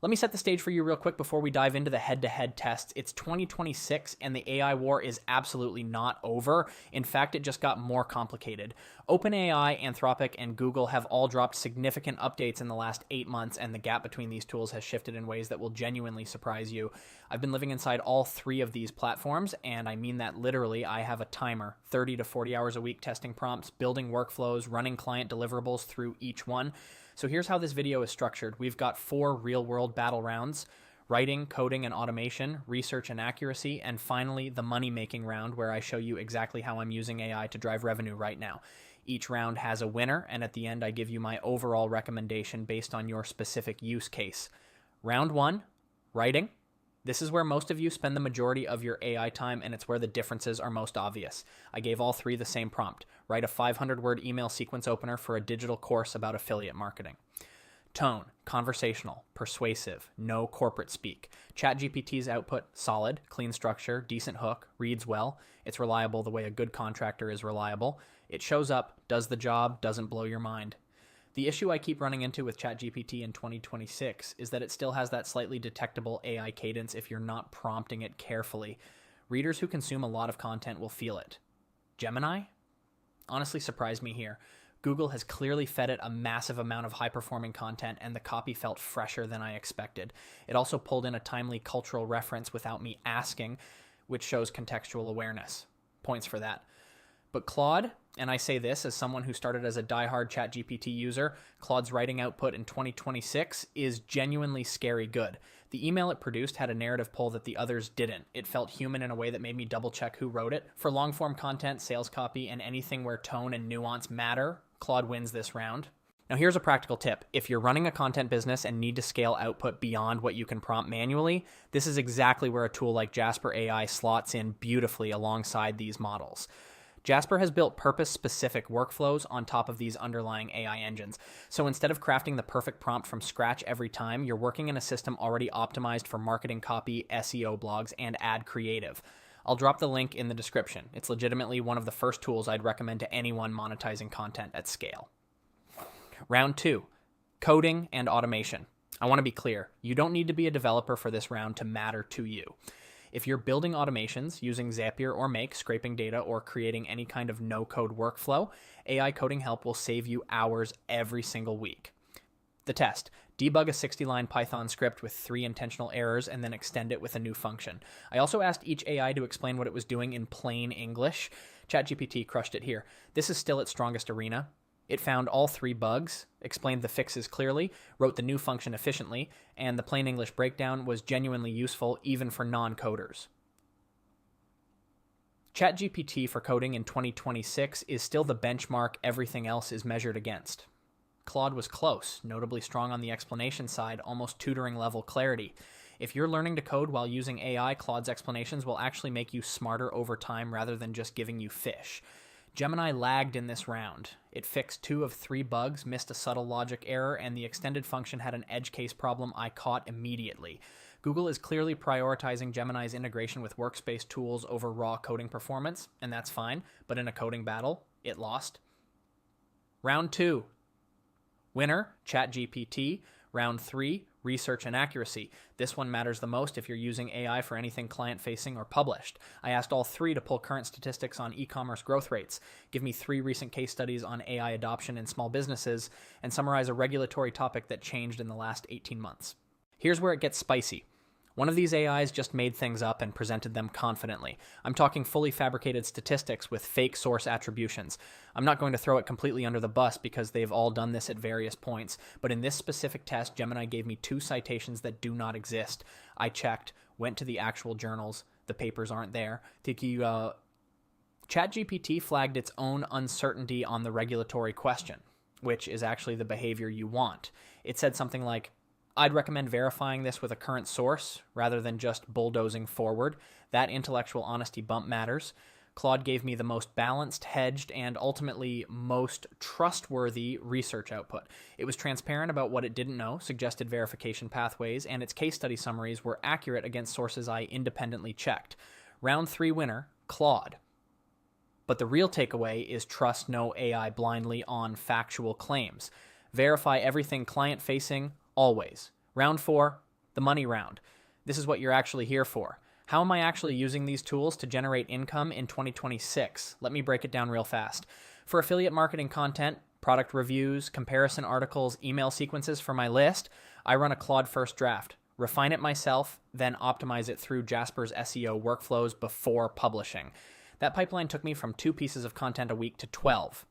Let me set the stage for you real quick before we dive into the head-to-head tests. It's 2026 and the AI war is absolutely not over. In fact, it just got more complicated. OpenAI, Anthropic, and Google have all dropped significant updates in the last 8 months, and the gap between these tools has shifted in ways that will genuinely surprise you. I've been living inside all 3 of these platforms, and I mean that literally. I have a timer, 30 to 40 hours a week testing prompts, building workflows, running client deliverables through each one. So here's how this video is structured. We've got 4 real-world battle rounds: writing, coding, and automation, research and accuracy, and finally the money-making round, where I show you exactly how I'm using AI to drive revenue right now. Each round has a winner, and at the end I give you my overall recommendation based on your specific use case. Round 1, writing. This is where most of you spend the majority of your AI time, and it's where the differences are most obvious. I gave all 3 the same prompt: write a 500-word email sequence opener for a digital course about affiliate marketing. Tone, conversational, persuasive, no corporate speak. ChatGPT's output, solid, clean structure, decent hook, reads well. It's reliable the way a good contractor is reliable. It shows up, does the job, doesn't blow your mind. The issue I keep running into with ChatGPT in 2026 is that it still has that slightly detectable AI cadence if you're not prompting it carefully. Readers who consume a lot of content will feel it. Gemini? Honestly surprised me here. Google has clearly fed it a massive amount of high-performing content, and the copy felt fresher than I expected. It also pulled in a timely cultural reference without me asking, which shows contextual awareness. Points for that. But Claude, and I say this as someone who started as a diehard ChatGPT user, Claude's writing output in 2026 is genuinely scary good. The email it produced had a narrative pull that the others didn't. It felt human in a way that made me double-check who wrote it. For long-form content, sales copy, and anything where tone and nuance matter, Claude wins this round. Now here's a practical tip. If you're running a content business and need to scale output beyond what you can prompt manually, this is exactly where a tool like Jasper AI slots in beautifully alongside these models. Jasper has built purpose-specific workflows on top of these underlying AI engines. So instead of crafting the perfect prompt from scratch every time, you're working in a system already optimized for marketing copy, SEO blogs, and ad creative. I'll drop the link in the description. It's legitimately one of the first tools I'd recommend to anyone monetizing content at scale. Round 2, coding and automation. I want to be clear. You don't need to be a developer for this round to matter to you. If you're building automations using Zapier or Make, scraping data, or creating any kind of no-code workflow, AI coding help will save you hours every single week. The test: debug a 60-line Python script with 3 intentional errors and then extend it with a new function. I also asked each AI to explain what it was doing in plain English. ChatGPT crushed it here. This is still its strongest arena. It found all 3 bugs, explained the fixes clearly, wrote the new function efficiently, and the plain English breakdown was genuinely useful even for non-coders. ChatGPT for coding in 2026 is still the benchmark everything else is measured against. Claude was close, notably strong on the explanation side, almost tutoring level clarity. If you're learning to code while using AI, Claude's explanations will actually make you smarter over time rather than just giving you fish. Gemini lagged in this round. It fixed 2 of 3 bugs, missed a subtle logic error, and the extended function had an edge case problem I caught immediately. Google is clearly prioritizing Gemini's integration with workspace tools over raw coding performance, and that's fine, but in a coding battle, it lost. Round 2. Winner, ChatGPT. Round 3, research and accuracy. This one matters the most if you're using AI for anything client-facing or published. I asked all 3 to pull current statistics on e-commerce growth rates, give me 3 recent case studies on AI adoption in small businesses, and summarize a regulatory topic that changed in the last 18 months. Here's where it gets spicy. One of these AIs just made things up and presented them confidently. I'm talking fully fabricated statistics with fake source attributions. I'm not going to throw it completely under the bus because they've all done this at various points, but in this specific test, Gemini gave me 2 citations that do not exist. I checked, went to the actual journals, the papers aren't there. ChatGPT flagged its own uncertainty on the regulatory question, which is actually the behavior you want. It said something like, I'd recommend verifying this with a current source rather than just bulldozing forward. That intellectual honesty bump matters. Claude gave me the most balanced, hedged, and ultimately most trustworthy research output. It was transparent about what it didn't know, suggested verification pathways, and its case study summaries were accurate against sources I independently checked. Round 3 winner, Claude. But the real takeaway is trust no AI blindly on factual claims. Verify everything client-facing, always. Round 4, The money round. This is what you're actually here for. How am I actually using these tools to generate income in 2026? Let me break it down real fast. For affiliate marketing content, product reviews, comparison articles, email sequences for my list, I run a Claude first draft, refine it myself, then optimize it through Jasper's SEO workflows before publishing. That pipeline took me from 2 pieces of content a week to 12.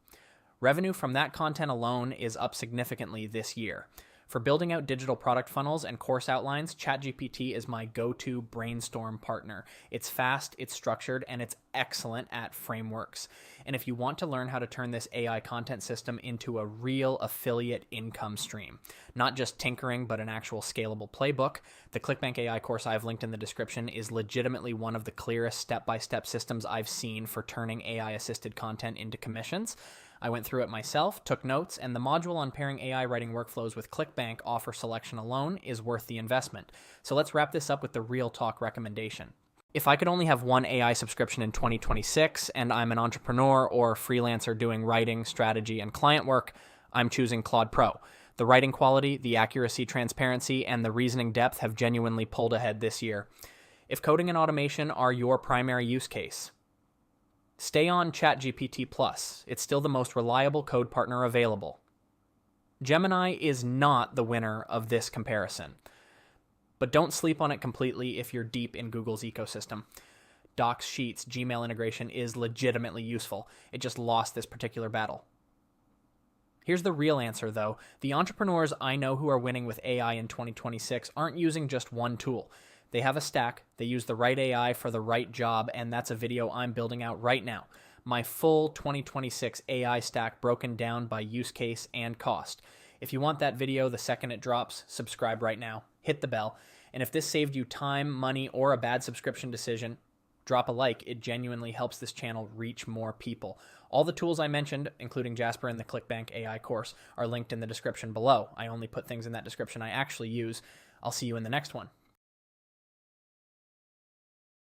Revenue from that content alone is up significantly this year. For building out digital product funnels and course outlines, ChatGPT is my go-to brainstorm partner. It's fast, it's structured, and it's excellent at frameworks. And if you want to learn how to turn this AI content system into a real affiliate income stream, not just tinkering, but an actual scalable playbook, the ClickBank AI course I've linked in the description is legitimately one of the clearest step-by-step systems I've seen for turning AI-assisted content into commissions. I went through it myself, took notes, and the module on pairing AI writing workflows with ClickBank offer selection alone is worth the investment. So let's wrap this up with the real talk recommendation. If I could only have one AI subscription in 2026 and I'm an entrepreneur or freelancer doing writing, strategy, and client work, I'm choosing Claude Pro. The writing quality, the accuracy, transparency, and the reasoning depth have genuinely pulled ahead this year. If coding and automation are your primary use case, stay on ChatGPT Plus. It's still the most reliable code partner available. Gemini is not the winner of this comparison, but don't sleep on it completely if you're deep in Google's ecosystem. Docs, Sheets, Gmail integration is legitimately useful. It just lost this particular battle. Here's the real answer, though. The entrepreneurs I know who are winning with AI in 2026 aren't using just one tool. They have a stack, they use the right AI for the right job, and that's a video I'm building out right now. My full 2026 AI stack broken down by use case and cost. If you want that video the second it drops, subscribe right now, hit the bell, and if this saved you time, money, or a bad subscription decision, drop a like. It genuinely helps this channel reach more people. All the tools I mentioned, including Jasper and the ClickBank AI course, are linked in the description below. I only put things in that description I actually use. I'll see you in the next one.